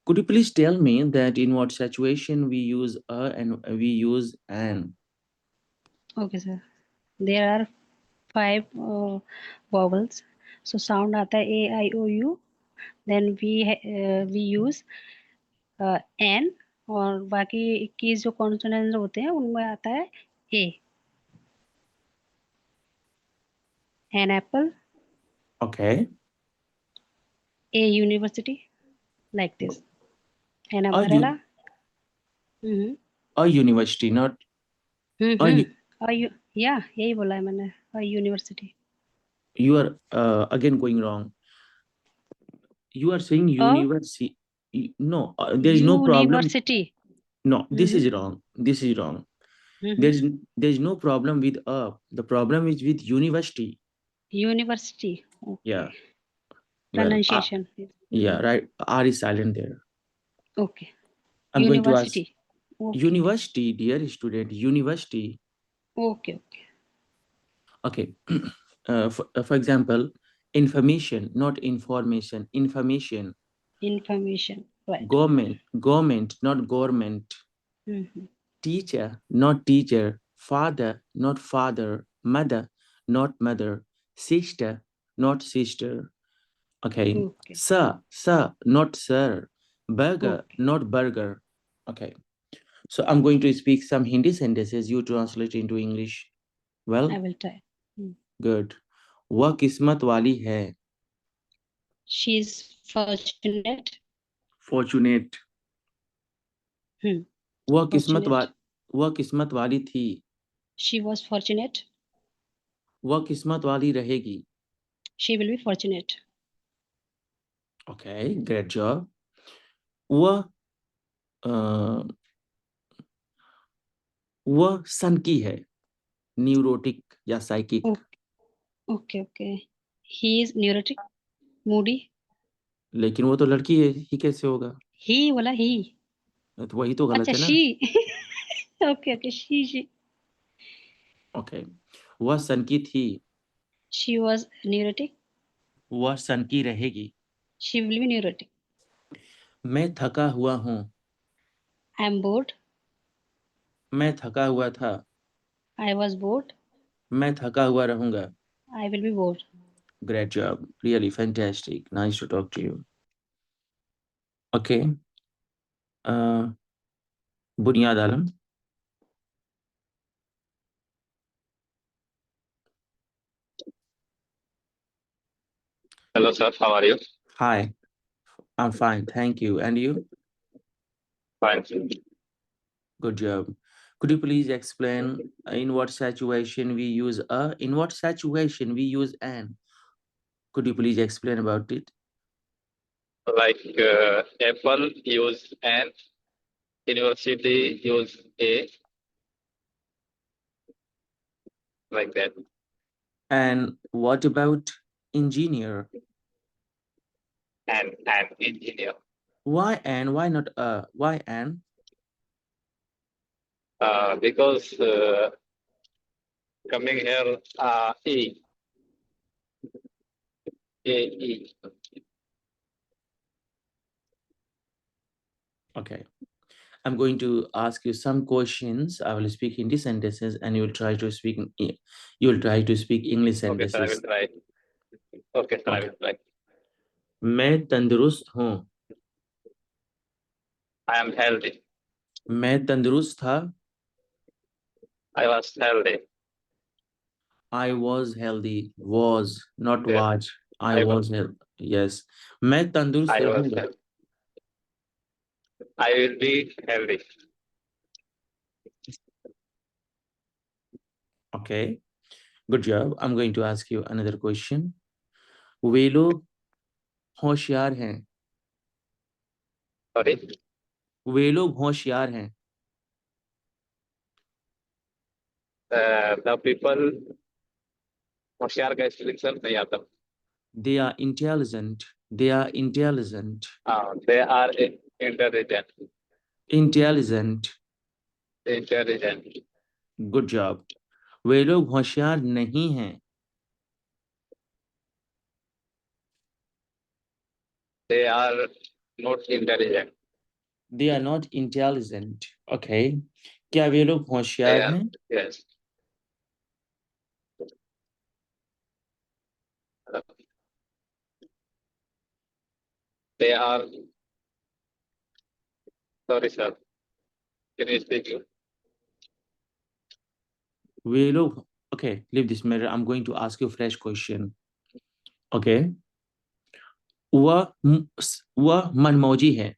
could you please tell me that in what situation we use a and we use an?
Okay sir, there are 5 vowels. So sound आता है A I O U, then we use an, और बाकी 21 जो consonant होते हैं उनमें आता है a. An apple,
Okay.
A university, like this. An
A,
umbrella. Hmm
a university, not a.
और या यही बोला है मैंने, और university.
You are again going wrong. You are saying
और
university. No, there is no problem.
University.
No, this is wrong. This is wrong. There's no problem with a. The problem is with university.
University. Okay.
Yeah. Well,
Pronunciation.
yeah, right. R is silent there.
Okay.
I'm going to ask
University. Okay.
university, dear student, university.
Okay.
Okay. For example, information, not information, information.
Information. Right.
Government, not government.
Mhm.
Teacher, not teacher. Father, not father. Mother, not mother. Sister, not sister. Okay.
Okay.
Sir, not sir. Burger,
Okay.
not burger. Okay. So I'm going to speak some Hindi sentences. You translate into English. Well,
I will try.
good. वह किस्मत वाली है.
She is fortunate.
Fortunate.
Hmm.
वह
Fortunate.
किस्मत वाली थी.
She was fortunate.
वह किस्मत वाली रहेगी.
She will be fortunate.
Okay, great job. वह वह सन की है. न्यूरोटिक या psychic.
Okay. He is neurotic. Moody.
लेकिन वो तो लड़की है, ही कैसे होगा?
He बोला he.
तो वही तो गलत
अच्छा
है ना.
she. Okay. She.
ओके. वह सन की थी.
She was neurotic.
वह सन की रहेगी.
She will be neurotic.
मैं थका हुआ हूँ.
I am bored.
मैं थका हुआ था.
I was bored.
मैं थका हुआ रहूंगा.
I will be bored.
Great job. Really fantastic. Nice to talk to you. Okay. बुनियाद आलम.
Hello, sir. How are you?
Hi. I'm fine. Thank you. And you?
Fine.
Good job. Could you please explain in what situation we use a, in what situation we use an? Could you please explain about it?
Like Apple use an, university use a, like that.
And what about engineer?
And engineer.
Why and why not a? Why and?
Because coming here E. A-E.
Okay. I'm going to ask you some questions. I will speak Hindi sentences and you will try to speak English
Okay, sir, I
sentences.
will try. Okay, sir, I will try.
मैं तंदुरुस्त हूँ.
I am healthy.
मैं तंदुरुस्त था.
I was healthy.
I was healthy. Was, not
Yes.
was. I was healthy. Yes. मैं तंदुरुस्त
I was
रहूंगा.
healthy. I will be healthy.
Okay. Good job. I'm going to ask you another question. वे लोग होशियार हैं.
Sorry.
वे लोग होशियार हैं.
The people होशियार का स्पेलिंग सर नहीं आता.
They are intelligent. They are intelligent.
They are intelligent.
Intelligent.
Intelligent.
Good job. वे लोग होशियार नहीं हैं.
They are not intelligent.
They are not intelligent. Okay. क्या वे लोग होशियार हैं?
Yes. They are. Sorry, sir. Can you speak?
वे लोग. Okay, leave this matter. I'm going to ask you a fresh question. Okay. वह मनमौजी है.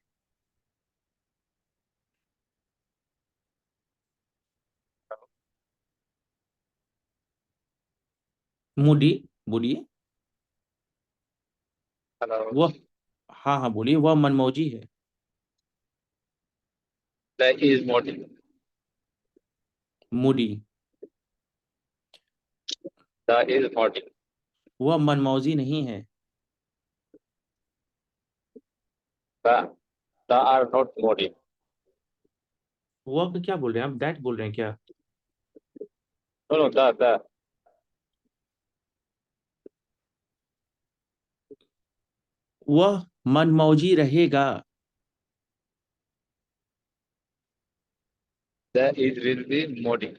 मूडी. बोलिए.
Hello.
वह. हाँ बोलिए. वह मनमौजी है.
That is motive.
moody.
The is moody.
वह मनमौजी नहीं है.
The are not moody.
वह क्या बोल रहे हैं आप? दैट बोल रहे हैं क्या?
No, the.
वह मनमौजी रहेगा.
The is will be moody.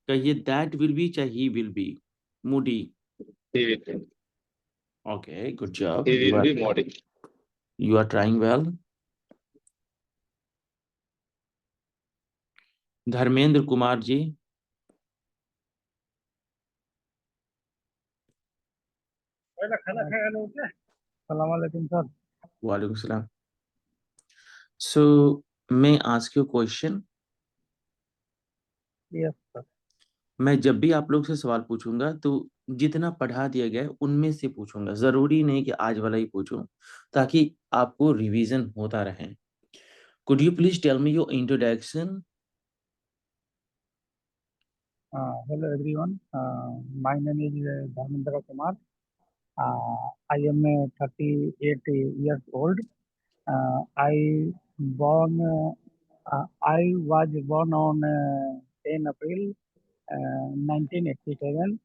कहिए दैट विल बी चाहे he will be. Moody.
He will be.
Okay, good job.
He will be moody.
You are trying well. धर्मेंद्र कुमार जी.
सलाम वालेकुम सर.
वालेकुम सलाम. So may I ask you a question?
Yes sir.
मैं जब भी आप लोग से सवाल पूछूंगा तो जितना पढ़ा दिया गया है उनमें से पूछूंगा. जरूरी नहीं कि आज वाला ही पूछूं, ताकि आपको रिवीजन होता रहे. Could you please tell me your introduction?
Hello everyone. My name is Dharmendra Kumar. I am 38 years old. I was born on 10 April 1987.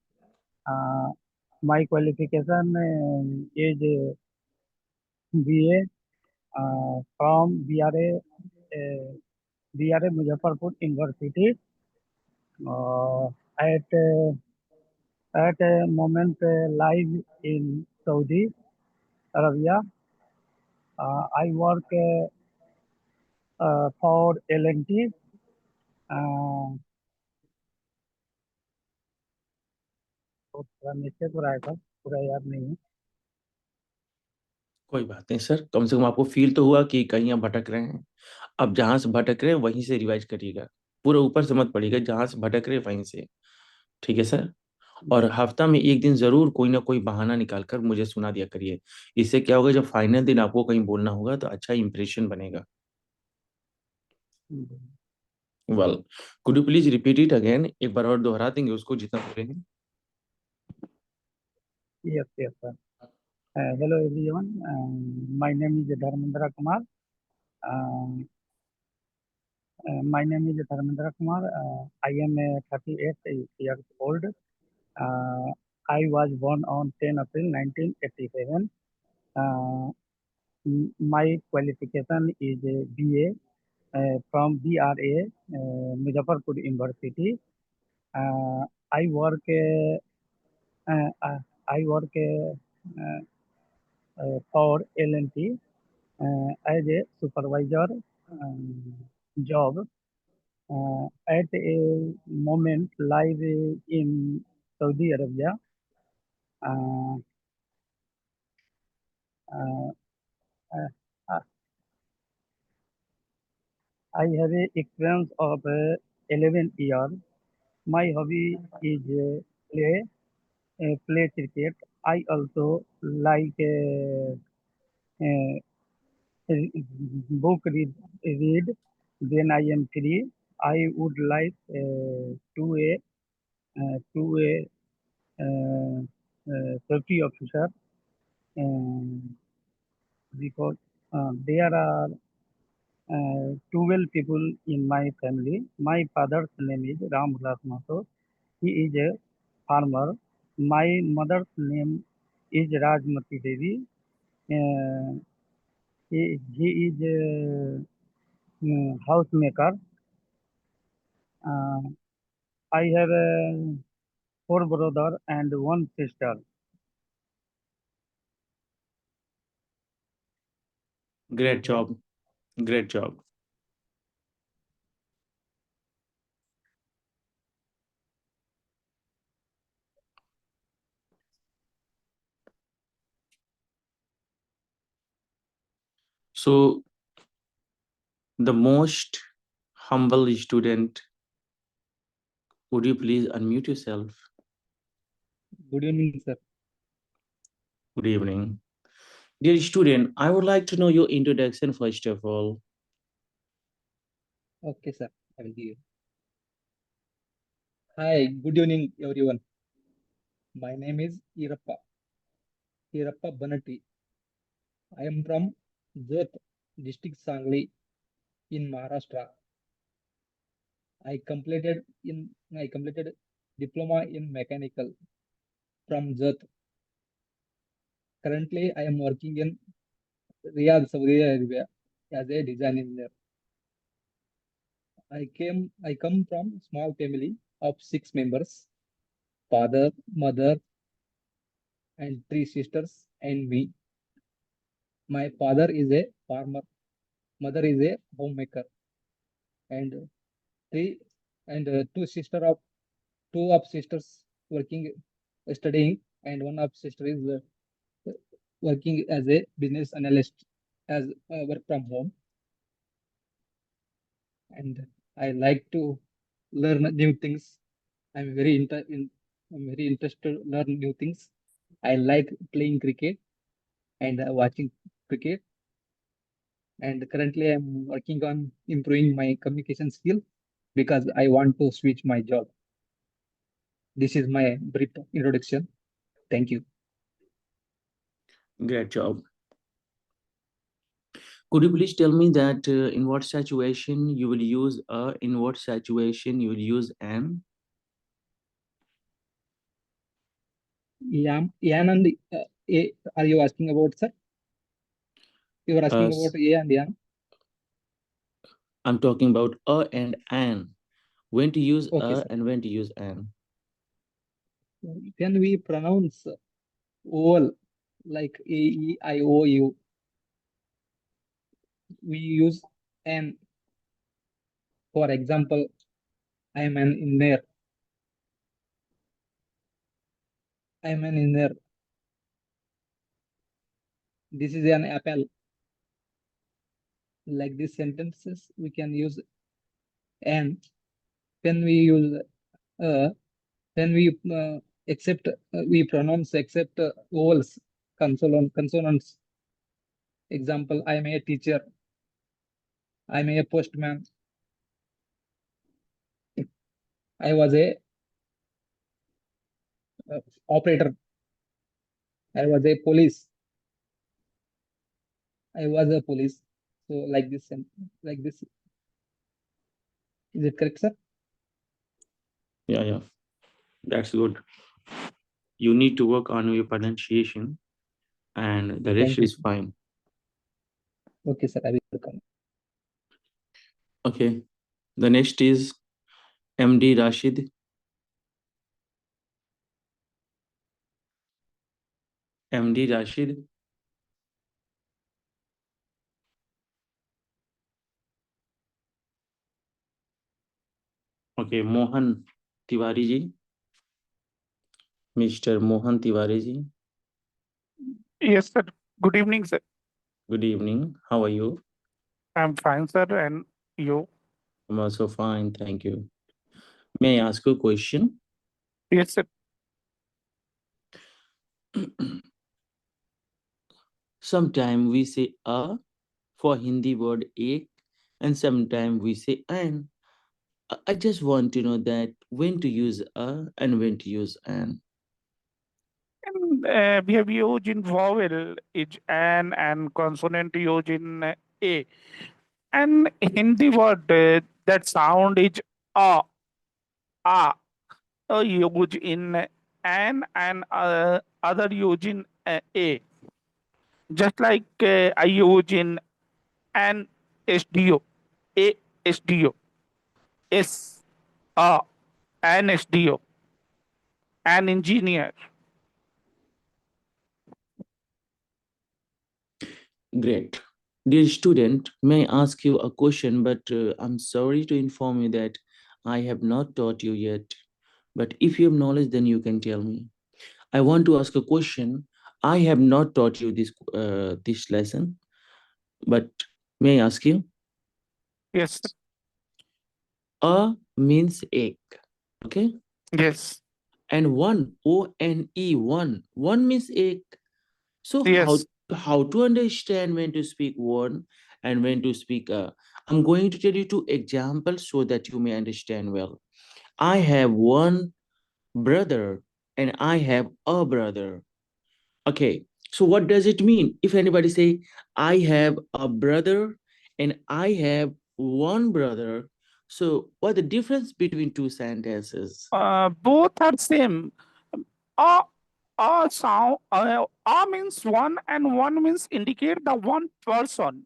My qualification is BA from BRA Muzaffarpur University. At a moment live in Saudi Arabia. I work for L&T. थोड़ा mistake हो रहा है sir, पूरा याद नहीं है.
कोई बात नहीं सर, कम से कम आपको फील तो हुआ कि कहीं आप भटक रहे हैं. अब जहां से भटक रहे हैं वहीं से रिवाइज करिएगा. पूरा ऊपर से मत पड़िएगा, जहां से भटक रहे हैं वहीं से. ठीक है सर. और हफ्ता में एक दिन जरूर कोई ना कोई बहाना निकाल कर मुझे सुना दिया करिए. इससे क्या होगा, जब फाइनल दिन आपको कहीं बोलना होगा तो अच्छा इंप्रेशन बनेगा. Well, could you please repeat it again? एक बार और दोहरा देंगे उसको जितना बोले हैं.
Yes, yes, sir. Hello everyone. My name is Dharmendra Kumar. My name is Dharmendra Kumar. I am 38 years old. I was born on 10 April 1987. My qualification is BA from BRA Muzaffarpur University. I work for L&T as a supervisor job at a moment live in Saudi Arabia. Uh, uh, uh, I have a experience of 11 years. My hobby is play cricket. I also like book read when I am free. I would like to a safety officer because there are 12 people in my family. My father's name is Ram Vilas Mathur. He is a farmer. My mother's name is Rajmati Devi. Uh, he is a housemaker. Uh, I have four brothers and one sister.
Great job, great job. So the most humble student, would you please unmute yourself?
Good evening, sir.
Good evening. Dear student, I would like to know your introduction first of all.
Okay, sir. I will give you. Hi, good evening, everyone. My name is Irappa Banati. I am from Jat district Sangli in Maharashtra. I completed diploma in mechanical from Jat. Currently, I am working in Riyadh, Saudi Arabia as a design engineer. I come from small family of 6 members: father, mother, and 3 sisters, and me. My father is a farmer, mother is a homemaker, and three and two of sisters working, studying, and one of sister is working as a business analyst as work from home. And I like to learn new things. I'm very I'm very interested to learn new things. I like playing cricket and watching cricket. And currently, I'm working on improving my communication skill because I want to switch my job. This is my brief introduction. Thank you.
Great job. Could you please tell me that in what situation you will use a, in what situation you will use an?
Yan and A, are you asking about, sir? You are asking about A and Yan?
I'm talking about a and an. When to use
Okay,
a
sir.
and when to use an.
When we pronounce vowel like A, E, I, O, U, we use an. For example, I am an engineer. I am an engineer. This is an apple. Like these sentences, we can use an. When we use when we we pronounce except vowels, consonants. Example, I am a teacher. I am a postman. I was a operator. I was a police. I was a police. So like this and like this. Is it correct, sir?
Yeah, that's good. You need to work on your pronunciation, and the rest
Thank you.
is fine.
Okay, sir. I will work on it.
Okay. The next is MD Rashid. MD Rashid. Okay, Mohan Tiwari ji. Mr. Mohan Tiwari ji.
Yes, sir. Good evening, sir.
Good evening. How are you?
I'm fine, sir. And you?
I'm also fine, thank you. May I ask you a question?
Yes, sir.
Sometimes we say a for Hindi word ek, and sometimes we say an. I just want to know that when to use a and when to use an.
And, we have used in vowel is an and consonant used in a. And Hindi word that sound is a, a, used in an and other used in a. Just like I use in an SDO, a SDO, S, a, an SDO, an engineer.
Great. Dear student, may I ask you a question, but I'm sorry to inform you that I have not taught you yet. But if you have knowledge, then you can tell me. I want to ask a question. I have not taught you this lesson, but may I ask you?
Yes.
A means egg, okay?
Yes.
And one, O-N-E, one means egg. So
Yes.
how to understand when to speak one and when to speak a? I'm going to tell you two examples so that you may understand well. I have one brother and I have a brother. Okay, so what does it mean? If anybody say, I have a brother and I have one brother, so what the difference between two sentences?
Both are same. Sound, means one and one means indicate the one person.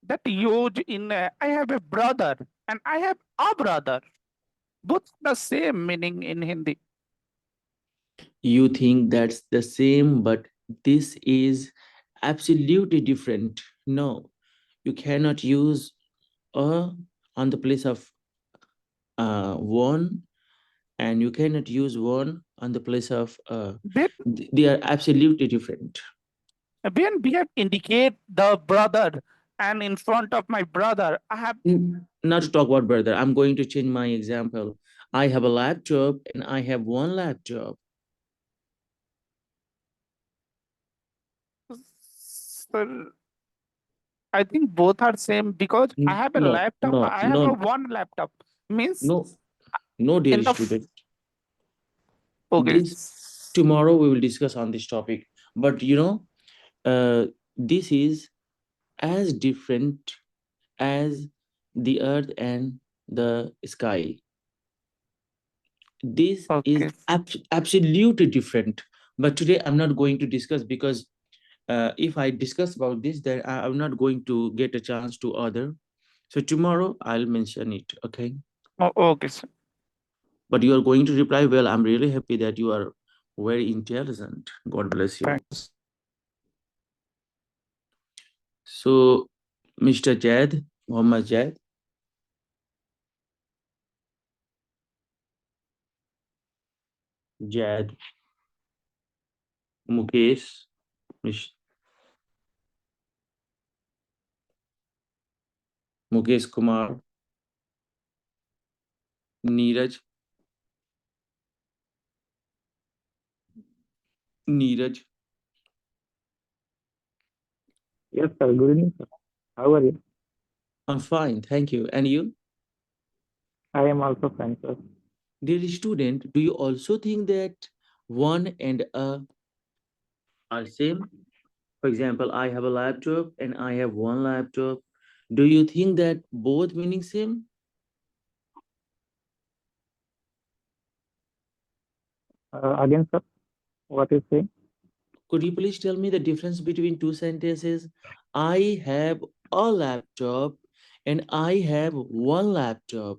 That used in I have a brother and I have a brother. Both the same meaning in Hindi.
You think that's the same, but this is absolutely different. No, you cannot use a on the place of one, and you cannot use one on the place of
Then
they are absolutely different.
when we have indicate the brother and in front of my brother, I have
Not to talk about brother, I'm going to change my example. I have a laptop and I have one laptop.
Sir, I think both are same because I have a
No,
laptop.
no,
I have a one laptop. Means
no, no, dear
in the
student.
okay.
This tomorrow we will discuss on this topic. But this is as different as the earth and the sky. This is
Okay.
absolutely different. But today I'm not going to discuss because if I discuss about this, then I'm not going to get a chance to other. So tomorrow I'll mention it, okay?
Okay, sir.
But you are going to reply, well, I'm really happy that you are very intelligent. God bless you.
Thanks.
So, Mr. Jad, Muhammad Jad. Jad, Mukesh, Mukesh Kumar, Neeraj, Neeraj.
Yes, sir. Good evening, sir. How are you?
I'm fine, thank you. And you?
I am also fine, sir.
Dear student, do you also think that one and a are same? For example, I have a laptop and I have one laptop. Do you think that both meaning same?
Again, sir, what is saying?
Could you please tell me the difference between two sentences? I have a laptop and I have one laptop.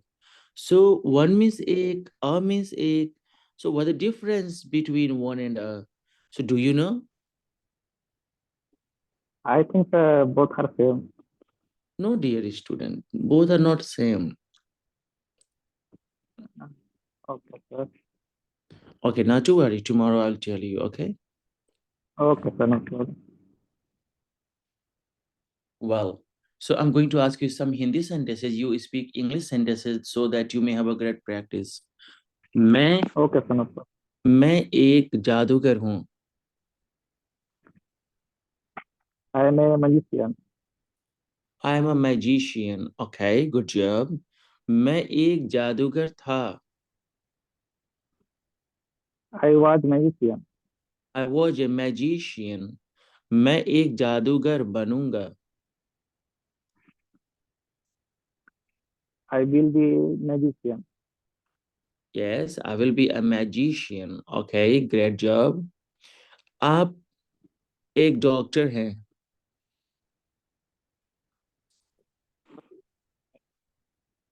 So one means a means ek. So what the difference between one and a? So do you know?
I think both are same.
No, dear student, both are not same.
Okay, sir.
Okay, not to worry. Tomorrow I'll tell you. Okay.
Okay, sir. No problem.
Well, so I'm going to ask you some Hindi sentences. You speak English sentences so that you may have a great practice. मैं
Okay, sir. No problem.
मैं एक जादूगर हूँ.
I am a magician.
I am a magician. Okay, good job. मैं एक जादूगर था.
I was magician.
I was a magician. मैं एक जादूगर बनूंगा.
I will be magician.
Yes, I will be a magician. Okay, great job. आप एक डॉक्टर हैं.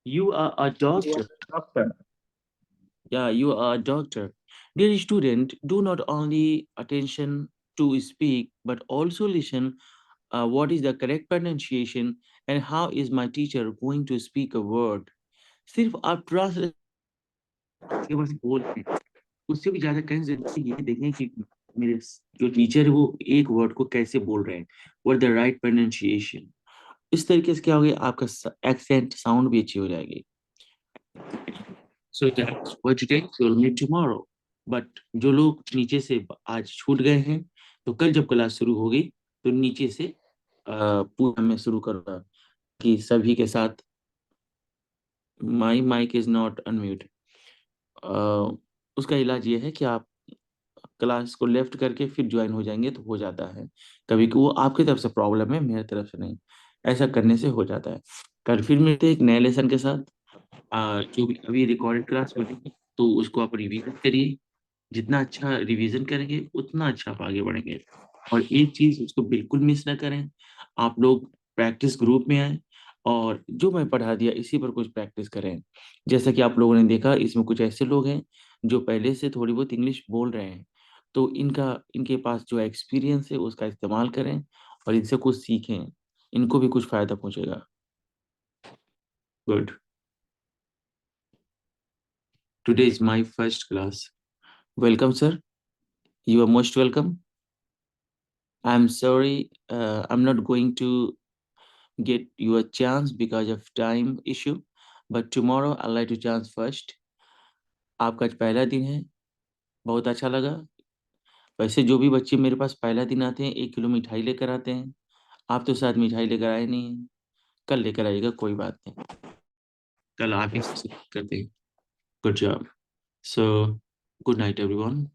You are a doctor.
Doctor.
Yeah, you are a doctor. Dear student, do not only attention to speak, but also listen what is the correct pronunciation and how is my teacher going to speak a word. सिर्फ आप translate के बस बोल रहे हैं, उससे भी ज्यादा कहीं जरूरी ये देखें कि मेरे जो टीचर है वो एक वर्ड को कैसे बोल रहे हैं, what the right pronunciation. इस तरीके से क्या होगा, आपका एक्सेंट साउंड भी अच्छी हो जाएगी. So that's for today. We'll meet tomorrow. But जो लोग नीचे से आज छूट गए हैं, तो कल जब क्लास शुरू होगी तो नीचे से पूरा मैं शुरू करूंगा कि सभी के साथ my mic is not unmute. उसका इलाज ये है कि आप क्लास को लेफ्ट करके फिर ज्वाइन हो जाएंगे तो हो जाता है। कभी वो आपकी तरफ से प्रॉब्लम है, मेरी तरफ से नहीं। ऐसा करने से हो जाता है। कल फिर मिलते हैं एक नए लेसन के साथ। जो भी अभी रिकॉर्डेड क्लास बनेगी तो उसको आप रिवीजन करिए। जितना अच्छा रिवीजन करेंगे उतना अच्छा आप आगे बढ़ेंगे। और एक चीज उसको बिल्कुल मिस ना करें, आप लोग प्रैक्टिस ग्रुप में आए और जो मैं पढ़ा दिया इसी पर कुछ प्रैक्टिस करें। जैसा कि आप लोगों ने देखा, इसमें कुछ ऐसे लोग हैं जो पहले से थोड़ी बहुत इंग्लिश बोल रहे हैं, तो इनके पास जो एक्सपीरियंस है उसका इस्तेमाल करें और इनसे कुछ सीखें। इनको भी कुछ फायदा पहुंचेगा। Good. Today is my first class. Welcome sir, you are most welcome. I'm sorry, I'm not going to get you a chance because of time issue, but tomorrow I'll like to chance first. आपका आज पहला दिन है, बहुत अच्छा लगा। वैसे जो भी बच्चे मेरे पास पहला दिन आते हैं 1 किलो मिठाई लेकर आते हैं। आप तो शायद मिठाई लेकर आए नहीं हैं। कल लेकर आइएगा, कोई बात नहीं। कल आप ही करते हैं। Good job. So good night everyone.